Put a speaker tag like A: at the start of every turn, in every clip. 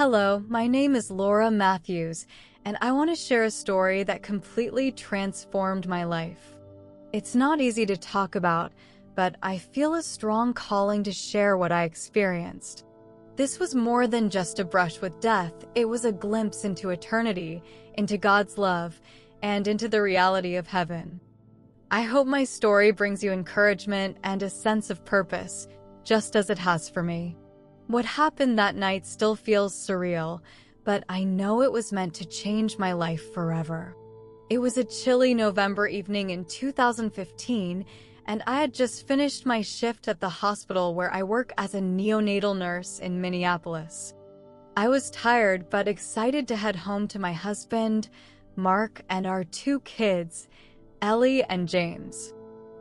A: Hello, my name is Laura Matthews, and I want to share a story that completely transformed my life. It's not easy to talk about, but I feel a strong calling to share what I experienced. This was more than just a brush with death. It was a glimpse into eternity, into God's love, and into the reality of heaven. I hope my story brings you encouragement and a sense of purpose, just as it has for me. What happened that night still feels surreal, but I know it was meant to change my life forever. It was a chilly November evening in 2015, and I had just finished my shift at the hospital where I work as a neonatal nurse in Minneapolis. I was tired but excited to head home to my husband, Mark, and our two kids, Ellie and James.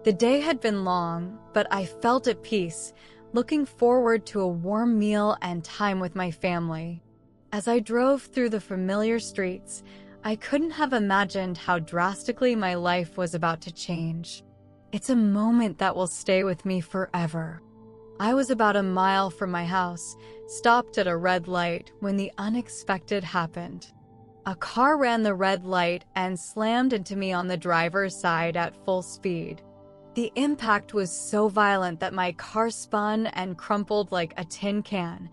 A: The day had been long, but I felt at peace, looking forward to a warm meal and time with my family. As I drove through the familiar streets, I couldn't have imagined how drastically my life was about to change. It's a moment that will stay with me forever. I was about a mile from my house, stopped at a red light, when the unexpected happened. A car ran the red light and slammed into me on the driver's side at full speed. The impact was so violent that my car spun and crumpled like a tin can.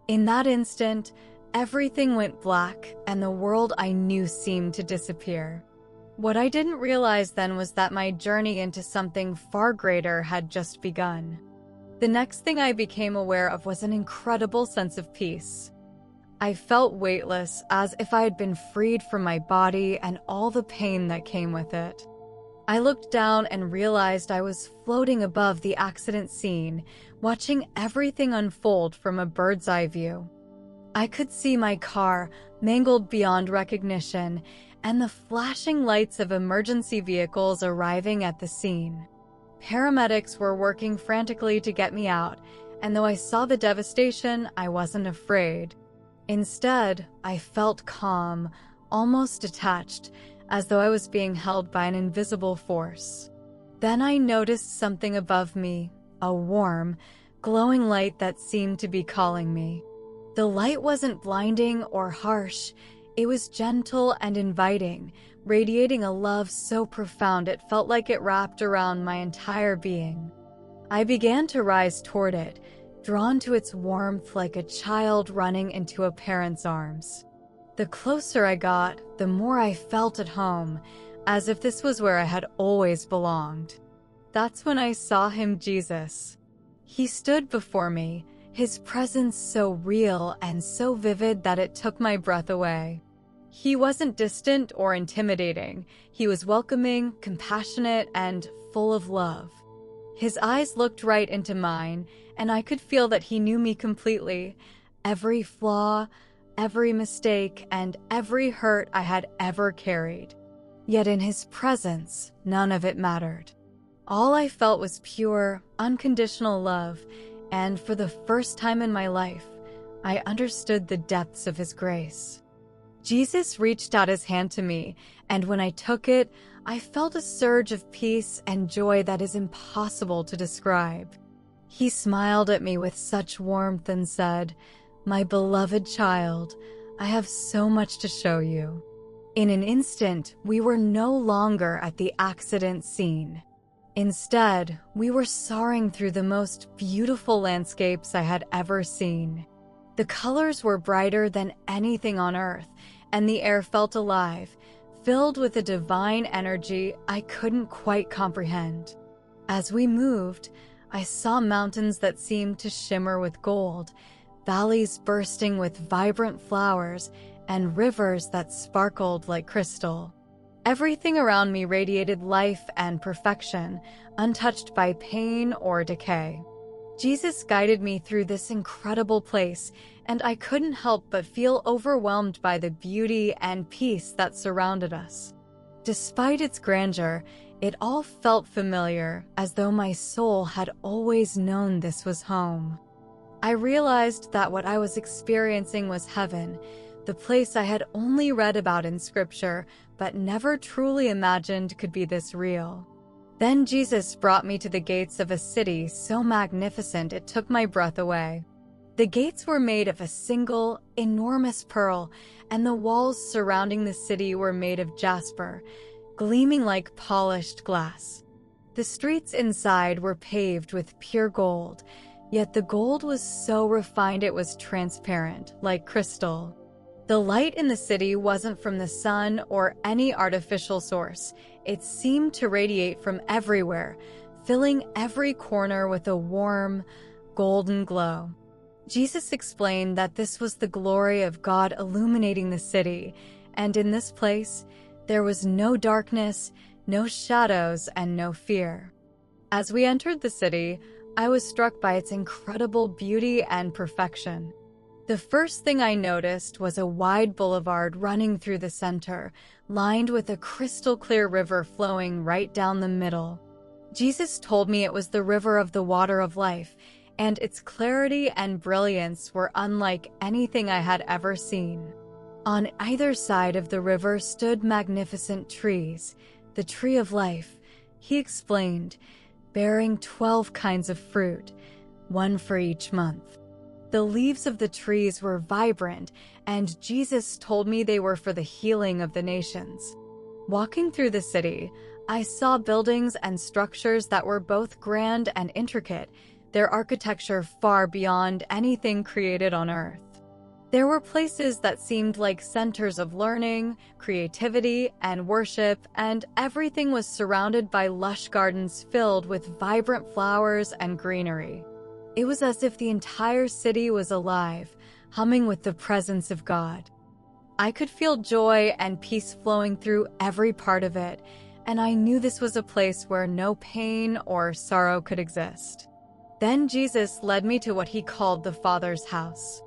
A: In that instant, everything went black, and the world I knew seemed to disappear. What I didn't realize then was that my journey into something far greater had just begun. The next thing I became aware of was an incredible sense of peace. I felt weightless, as if I had been freed from my body and all the pain that came with it. I looked down and realized I was floating above the accident scene, watching everything unfold from a bird's eye view. I could see my car, mangled beyond recognition, and the flashing lights of emergency vehicles arriving at the scene. Paramedics were working frantically to get me out, and though I saw the devastation, I wasn't afraid. Instead, I felt calm, almost detached, as though I was being held by an invisible force. Then I noticed something above me, a warm, glowing light that seemed to be calling me. The light wasn't blinding or harsh. It was gentle and inviting, radiating a love so profound it felt like it wrapped around my entire being. I began to rise toward it, drawn to its warmth like a child running into a parent's arms. The closer I got, the more I felt at home, as if this was where I had always belonged. That's when I saw him, Jesus. He stood before me, his presence so real and so vivid that it took my breath away. He wasn't distant or intimidating. He was welcoming, compassionate, and full of love. His eyes looked right into mine, and I could feel that he knew me completely. Every flaw, every mistake, and every hurt I had ever carried. Yet in his presence, none of it mattered. All I felt was pure, unconditional love, and for the first time in my life, I understood the depths of his grace. Jesus reached out his hand to me, and when I took it, I felt a surge of peace and joy that is impossible to describe. He smiled at me with such warmth and said, "My beloved child, I have so much to show you." In an instant, we were no longer at the accident scene. Instead, we were soaring through the most beautiful landscapes I had ever seen. The colors were brighter than anything on earth, and the air felt alive, filled with a divine energy I couldn't quite comprehend. As we moved, I saw mountains that seemed to shimmer with gold, valleys bursting with vibrant flowers, and rivers that sparkled like crystal. Everything around me radiated life and perfection, untouched by pain or decay. Jesus guided me through this incredible place, and I couldn't help but feel overwhelmed by the beauty and peace that surrounded us. Despite its grandeur, it all felt familiar, as though my soul had always known this was home. I realized that what I was experiencing was heaven, the place I had only read about in scripture, but never truly imagined could be this real. Then Jesus brought me to the gates of a city so magnificent it took my breath away. The gates were made of a single, enormous pearl, and the walls surrounding the city were made of jasper, gleaming like polished glass. The streets inside were paved with pure gold, yet the gold was so refined it was transparent, like crystal. The light in the city wasn't from the sun or any artificial source. It seemed to radiate from everywhere, filling every corner with a warm, golden glow. Jesus explained that this was the glory of God illuminating the city, and in this place, there was no darkness, no shadows, and no fear. As we entered the city, I was struck by its incredible beauty and perfection. The first thing I noticed was a wide boulevard running through the center, lined with a crystal-clear river flowing right down the middle. Jesus told me it was the river of the water of life, and its clarity and brilliance were unlike anything I had ever seen. On either side of the river stood magnificent trees, the tree of life, he explained, bearing 12 kinds of fruit, one for each month. The leaves of the trees were vibrant, and Jesus told me they were for the healing of the nations. Walking through the city, I saw buildings and structures that were both grand and intricate, their architecture far beyond anything created on Earth. There were places that seemed like centers of learning, creativity, and worship, and everything was surrounded by lush gardens filled with vibrant flowers and greenery. It was as if the entire city was alive, humming with the presence of God. I could feel joy and peace flowing through every part of it, and I knew this was a place where no pain or sorrow could exist. Then Jesus led me to what he called the Father's house.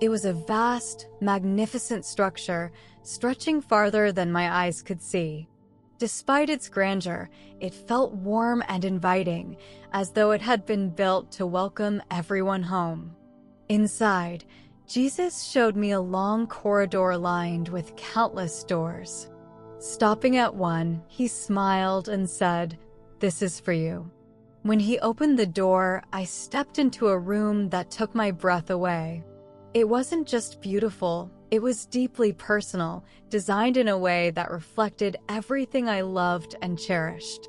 A: It was a vast, magnificent structure, stretching farther than my eyes could see. Despite its grandeur, it felt warm and inviting, as though it had been built to welcome everyone home. Inside, Jesus showed me a long corridor lined with countless doors. Stopping at one, he smiled and said, "This is for you." When he opened the door, I stepped into a room that took my breath away. It wasn't just beautiful, it was deeply personal, designed in a way that reflected everything I loved and cherished.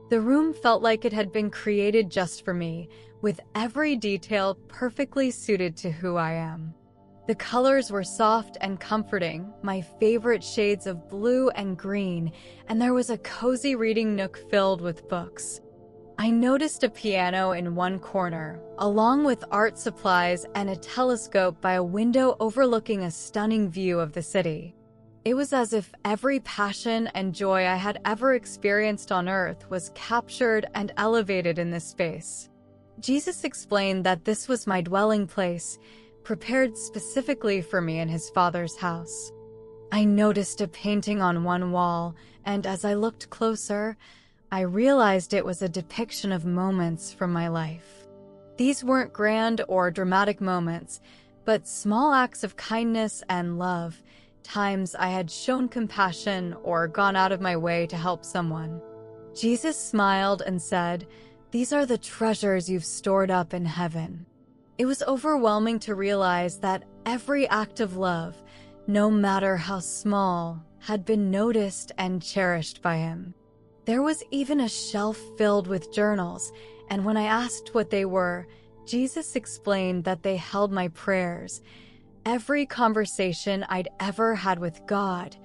A: The room felt like it had been created just for me, with every detail perfectly suited to who I am. The colors were soft and comforting, my favorite shades of blue and green, and there was a cozy reading nook filled with books. I noticed a piano in one corner, along with art supplies and a telescope by a window overlooking a stunning view of the city. It was as if every passion and joy I had ever experienced on Earth was captured and elevated in this space. Jesus explained that this was my dwelling place, prepared specifically for me in his Father's house. I noticed a painting on one wall, and as I looked closer, I realized it was a depiction of moments from my life. These weren't grand or dramatic moments, but small acts of kindness and love, times I had shown compassion or gone out of my way to help someone. Jesus smiled and said, "These are the treasures you've stored up in heaven." It was overwhelming to realize that every act of love, no matter how small, had been noticed and cherished by him. There was even a shelf filled with journals, and when I asked what they were, Jesus explained that they held my prayers, every conversation I'd ever had with God,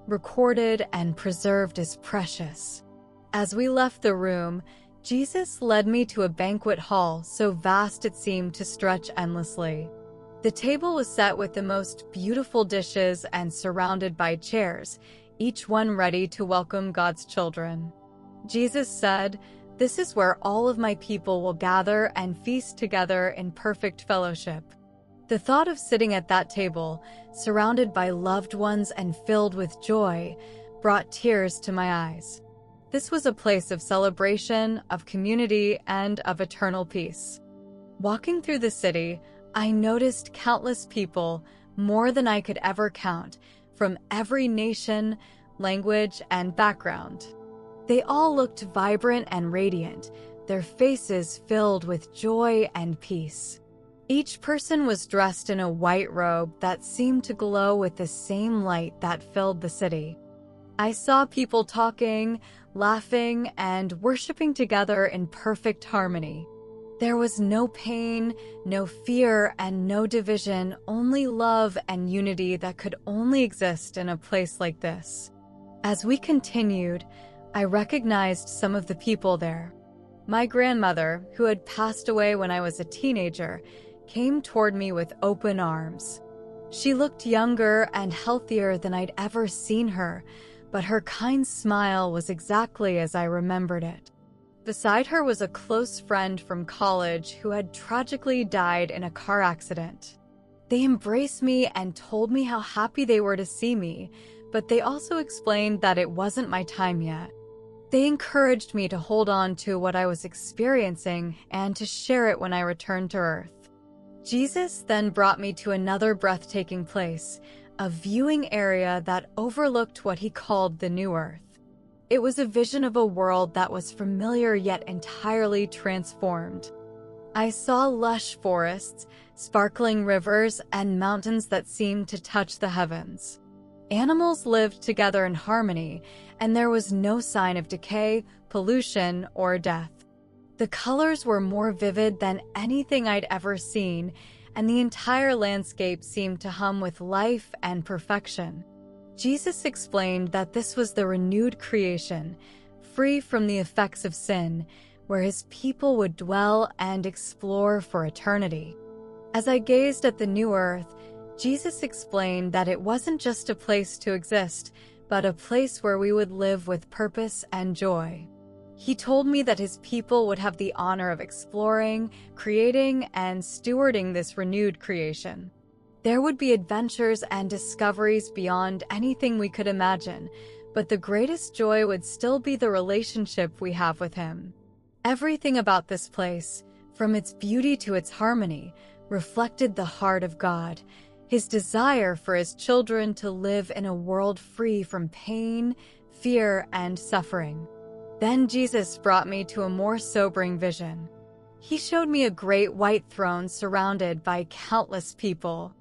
A: recorded and preserved as precious. As we left the room, Jesus led me to a banquet hall so vast it seemed to stretch endlessly. The table was set with the most beautiful dishes and surrounded by chairs, each one ready to welcome God's children. Jesus said, "This is where all of my people will gather and feast together in perfect fellowship." The thought of sitting at that table, surrounded by loved ones and filled with joy, brought tears to my eyes. This was a place of celebration, of community, and of eternal peace. Walking through the city, I noticed countless people, more than I could ever count, from every nation, language, and background. They all looked vibrant and radiant, their faces filled with joy and peace. Each person was dressed in a white robe that seemed to glow with the same light that filled the city. I saw people talking, laughing, and worshiping together in perfect harmony. There was no pain, no fear, and no division, only love and unity that could only exist in a place like this. As we continued, I recognized some of the people there. My grandmother, who had passed away when I was a teenager, came toward me with open arms. She looked younger and healthier than I'd ever seen her, but her kind smile was exactly as I remembered it. Beside her was a close friend from college who had tragically died in a car accident. They embraced me and told me how happy they were to see me, but they also explained that it wasn't my time yet. They encouraged me to hold on to what I was experiencing and to share it when I returned to Earth. Jesus then brought me to another breathtaking place, a viewing area that overlooked what he called the New Earth. It was a vision of a world that was familiar yet entirely transformed. I saw lush forests, sparkling rivers, and mountains that seemed to touch the heavens. Animals lived together in harmony, and there was no sign of decay, pollution, or death. The colors were more vivid than anything I'd ever seen, and the entire landscape seemed to hum with life and perfection. Jesus explained that this was the renewed creation, free from the effects of sin, where his people would dwell and explore for eternity. As I gazed at the new earth, Jesus explained that it wasn't just a place to exist, but a place where we would live with purpose and joy. He told me that his people would have the honor of exploring, creating, and stewarding this renewed creation. There would be adventures and discoveries beyond anything we could imagine, but the greatest joy would still be the relationship we have with him. Everything about this place, from its beauty to its harmony, reflected the heart of God, his desire for his children to live in a world free from pain, fear, and suffering. Then Jesus brought me to a more sobering vision. He showed me a great white throne surrounded by countless people.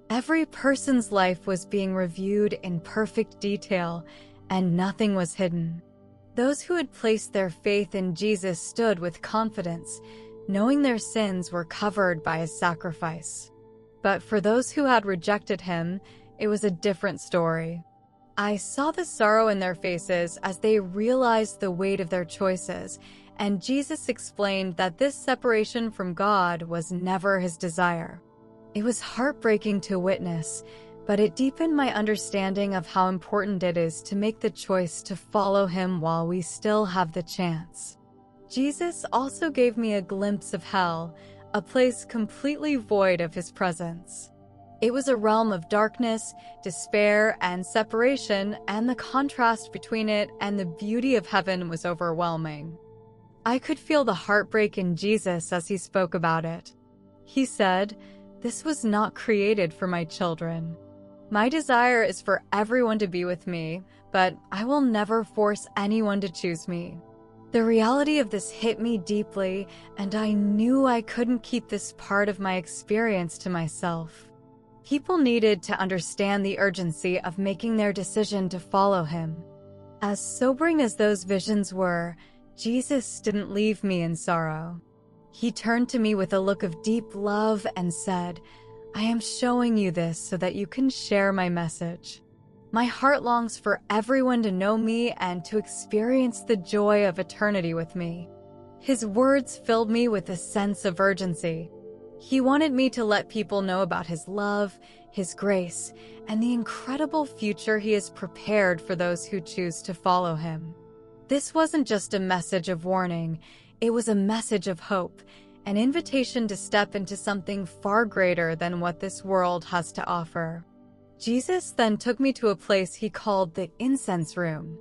A: Every person's life was being reviewed in perfect detail, and nothing was hidden. Those who had placed their faith in Jesus stood with confidence, knowing their sins were covered by his sacrifice. But for those who had rejected him, it was a different story. I saw the sorrow in their faces as they realized the weight of their choices, and Jesus explained that this separation from God was never his desire. It was heartbreaking to witness, but it deepened my understanding of how important it is to make the choice to follow him while we still have the chance. Jesus also gave me a glimpse of hell, a place completely void of his presence. It was a realm of darkness, despair, and separation, and the contrast between it and the beauty of heaven was overwhelming. I could feel the heartbreak in Jesus as he spoke about it. He said, "This was not created for my children. My desire is for everyone to be with me, but I will never force anyone to choose me." The reality of this hit me deeply, and I knew I couldn't keep this part of my experience to myself. People needed to understand the urgency of making their decision to follow him. As sobering as those visions were, Jesus didn't leave me in sorrow. He turned to me with a look of deep love and said, "I am showing you this so that you can share my message. My heart longs for everyone to know me and to experience the joy of eternity with me." His words filled me with a sense of urgency. He wanted me to let people know about his love, his grace, and the incredible future he has prepared for those who choose to follow him. This wasn't just a message of warning, it was a message of hope, an invitation to step into something far greater than what this world has to offer. Jesus then took me to a place he called the incense room.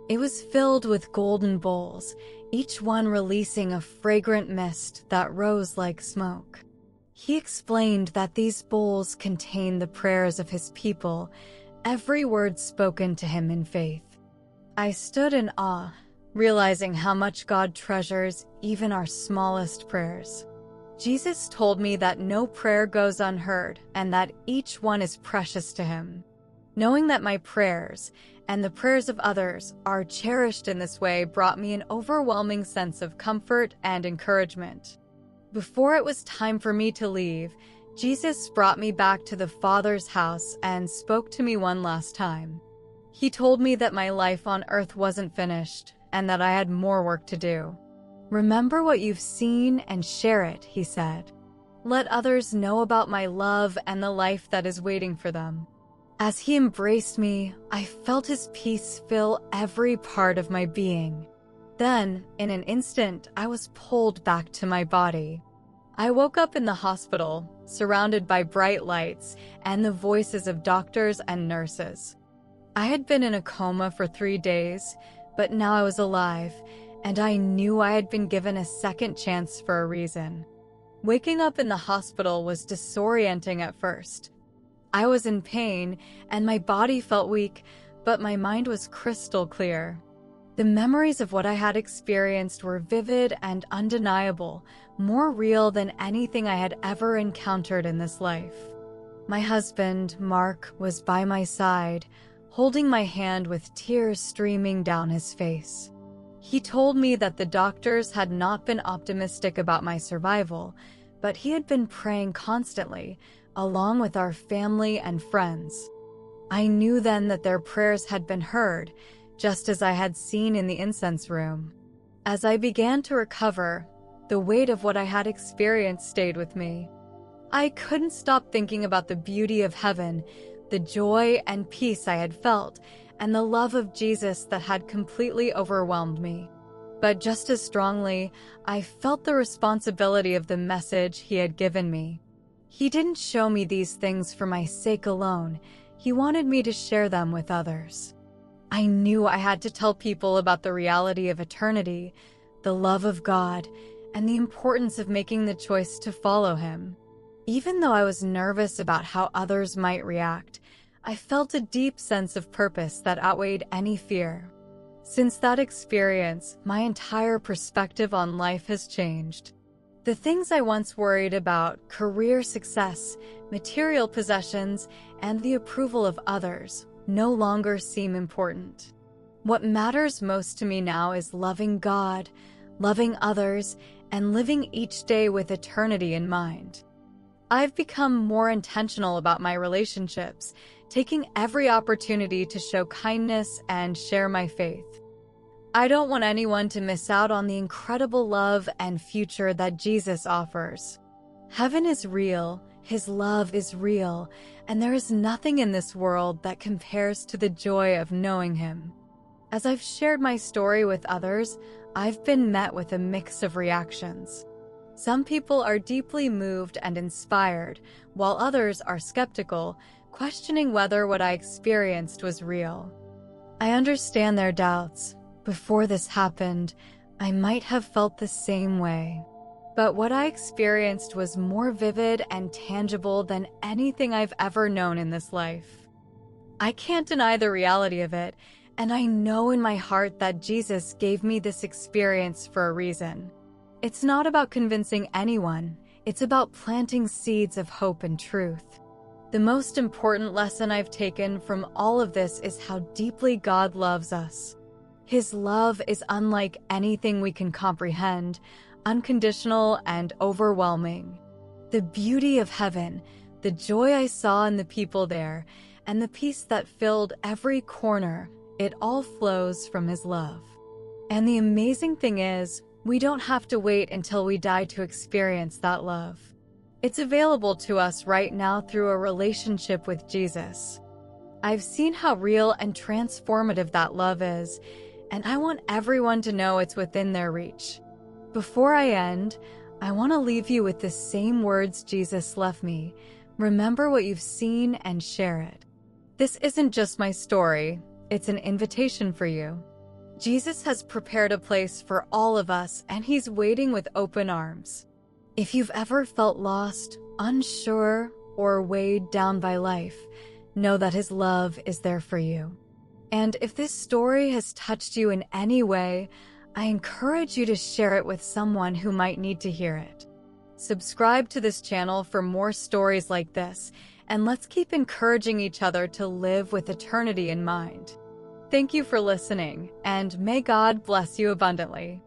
A: It was filled with golden bowls, each one releasing a fragrant mist that rose like smoke. He explained that these bowls contained the prayers of his people, every word spoken to him in faith. I stood in awe, realizing how much God treasures even our smallest prayers. Jesus told me that no prayer goes unheard and that each one is precious to him. Knowing that my prayers and the prayers of others are cherished in this way brought me an overwhelming sense of comfort and encouragement. Before it was time for me to leave, Jesus brought me back to the Father's house and spoke to me one last time. He told me that my life on earth wasn't finished and that I had more work to do. Remember what you've seen and share it, he said. Let others know about my love and the life that is waiting for them. As he embraced me, I felt his peace fill every part of my being. Then, in an instant, I was pulled back to my body. I woke up in the hospital, surrounded by bright lights and the voices of doctors and nurses. I had been in a coma for 3 days, but now I was alive, and I knew I had been given a second chance for a reason. Waking up in the hospital was disorienting at first. I was in pain, and my body felt weak, but my mind was crystal clear. The memories of what I had experienced were vivid and undeniable, more real than anything I had ever encountered in this life. My husband, Mark, was by my side, holding my hand with tears streaming down his face. He told me that the doctors had not been optimistic about my survival, but he had been praying constantly, along with our family and friends. I knew then that their prayers had been heard, just as I had seen in the incense room. As I began to recover, the weight of what I had experienced stayed with me. I couldn't stop thinking about the beauty of heaven, the joy and peace I had felt, and the love of Jesus that had completely overwhelmed me. But just as strongly, I felt the responsibility of the message he had given me. He didn't show me these things for my sake alone. He wanted me to share them with others. I knew I had to tell people about the reality of eternity, the love of God, and the importance of making the choice to follow him. Even though I was nervous about how others might react, I felt a deep sense of purpose that outweighed any fear. Since that experience, my entire perspective on life has changed. The things I once worried about, career success, material possessions, and the approval of others, no longer seem important. What matters most to me now is loving God, loving others, and living each day with eternity in mind. I've become more intentional about my relationships, taking every opportunity to show kindness and share my faith. I don't want anyone to miss out on the incredible love and future that Jesus offers. Heaven is real, his love is real, and there is nothing in this world that compares to the joy of knowing him. As I've shared my story with others, I've been met with a mix of reactions. Some people are deeply moved and inspired, while others are skeptical, questioning whether what I experienced was real. I understand their doubts. Before this happened, I might have felt the same way. But what I experienced was more vivid and tangible than anything I've ever known in this life. I can't deny the reality of it, and I know in my heart that Jesus gave me this experience for a reason. It's not about convincing anyone, it's about planting seeds of hope and truth. The most important lesson I've taken from all of this is how deeply God loves us. His love is unlike anything we can comprehend, unconditional and overwhelming. The beauty of heaven, the joy I saw in the people there, and the peace that filled every corner, it all flows from his love. And the amazing thing is, we don't have to wait until we die to experience that love. It's available to us right now through a relationship with Jesus. I've seen how real and transformative that love is, and I want everyone to know it's within their reach. Before I end, I want to leave you with the same words Jesus left me. Remember what you've seen and share it. This isn't just my story, it's an invitation for you. Jesus has prepared a place for all of us, and he's waiting with open arms. If you've ever felt lost, unsure, or weighed down by life, know that his love is there for you. And if this story has touched you in any way, I encourage you to share it with someone who might need to hear it. Subscribe to this channel for more stories like this, and let's keep encouraging each other to live with eternity in mind. Thank you for listening, and may God bless you abundantly.